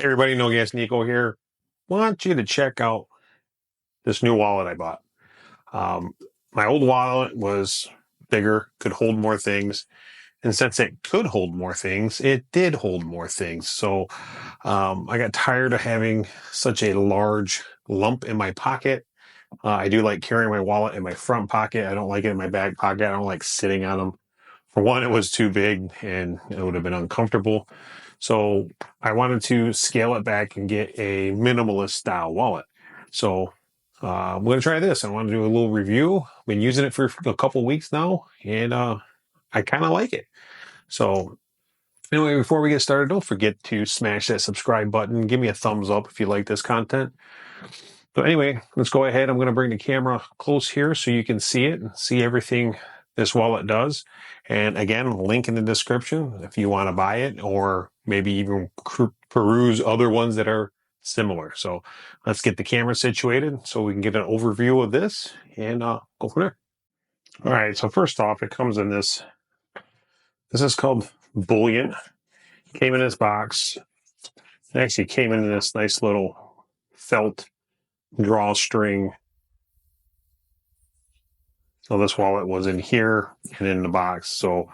Hey everybody, No Gas Nico here. Want you to check out this new wallet I bought. Um, my old wallet was bigger, could hold more things, and since it could hold more things, it did hold more things. So I got tired of having such a large lump in my pocket. I do like carrying my wallet in my front pocket. I don't like it in my back pocket. I don't like sitting on them. For one, it was too big and it would have been uncomfortable. So I wanted to scale it back and get a minimalist style wallet. So I'm going to try this. I want to do a little review. Been using it for a couple weeks now, and I kind of like it. So anyway, before we get started, don't forget to smash that subscribe button. Give me a thumbs up if you like this content. So anyway, let's go ahead. I'm going to bring the camera close here so you can see it and see everything this wallet does. And again, link in the description if you want to buy it or maybe even peruse other ones that are similar. So let's get the camera situated so we can get an overview of this and go from there. All right, so first off, it comes in this. This is called Bulliant. Came in this box. It actually came in this nice little felt drawstring. So this wallet was in here and in the box. So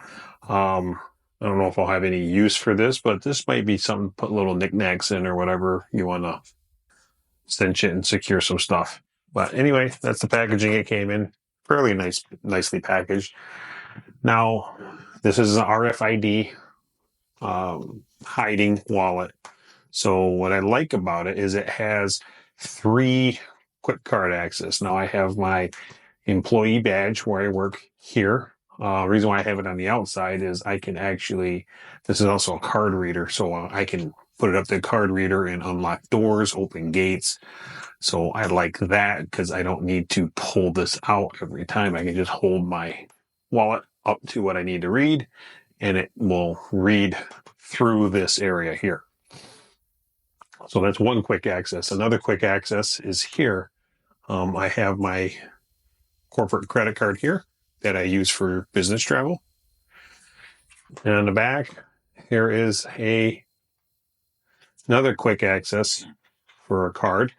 I don't know if I'll have any use for this, but this might be something to put little knickknacks in or whatever you want to cinch it and secure some stuff. But anyway, that's the packaging it came in. Fairly nicely packaged. Now, this is an RFID hiding wallet. So what I like about it is it has 3 quick card access. Now I have my employee badge where I work here. Reason why I have it on the outside is I can actually, this is also a card reader, so I can put it up to the card reader and unlock doors, open gates. So I like that because I don't need to pull this out every time. I can just hold my wallet up to what I need to read and it will read through this area here. So that's one quick access. Another quick access is here. I have my corporate credit card here that I use for business travel. And on the back, here is another quick access for a card.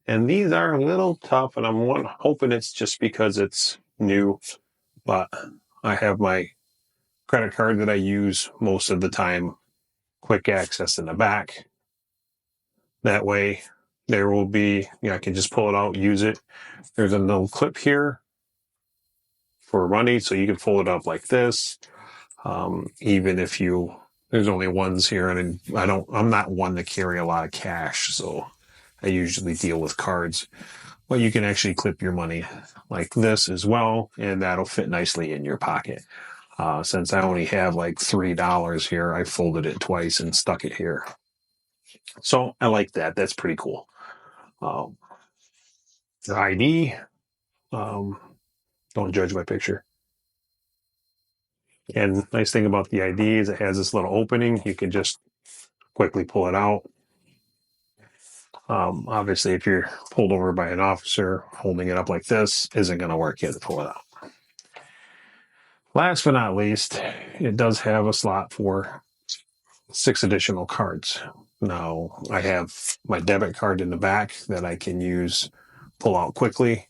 And these are a little tough, and I'm hoping it's just because it's new, but I have my credit card that I use most of the time, quick access in the back. That way there will be, I can just pull it out, use it. There's a little clip here for money, so you can fold it up like this. Even if there's only ones here, and I'm not one to carry a lot of cash, so I usually deal with cards. But you can actually clip your money like this as well, and that'll fit nicely in your pocket. Since I only have like $3 here, I folded it twice and stuck it here. So I like that. That's pretty cool. The ID, don't judge my picture. And nice thing about the ID is it has this little opening. You can just quickly pull it out. Obviously, if you're pulled over by an officer, holding it up like this isn't going to work. You have to pull it out. Last but not least, it does have a slot for 6 additional cards. Now, I have my debit card in the back that I can pull out quickly,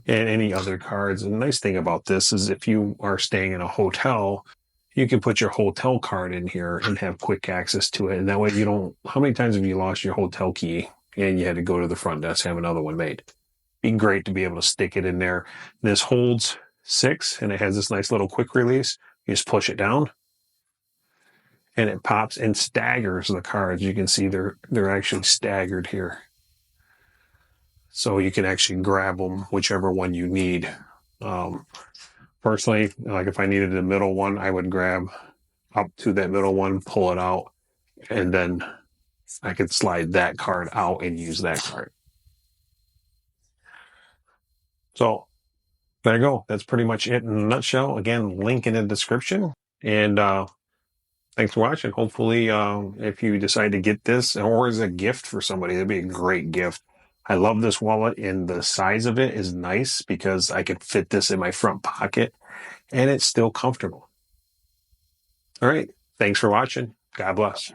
and any other cards. And the nice thing about this is if you are staying in a hotel, you can put your hotel card in here and have quick access to it. And that way how many times have you lost your hotel key and you had to go to the front desk, have another one made? Be great to be able to stick it in there. This holds 6 and it has this nice little quick release. You just push it down and it pops and staggers the cards. You can see they're actually staggered here. So you can actually grab them, whichever one you need. Personally, like if I needed the middle one, I would grab up to that middle one, pull it out, and then I could slide that card out and use that card. So there you go. That's pretty much it in a nutshell. Again, link in the description. And thanks for watching. Hopefully, if you decide to get this or as a gift for somebody, that'd be a great gift. I love this wallet, and the size of it is nice because I could fit this in my front pocket and it's still comfortable. All right. Thanks for watching. God bless.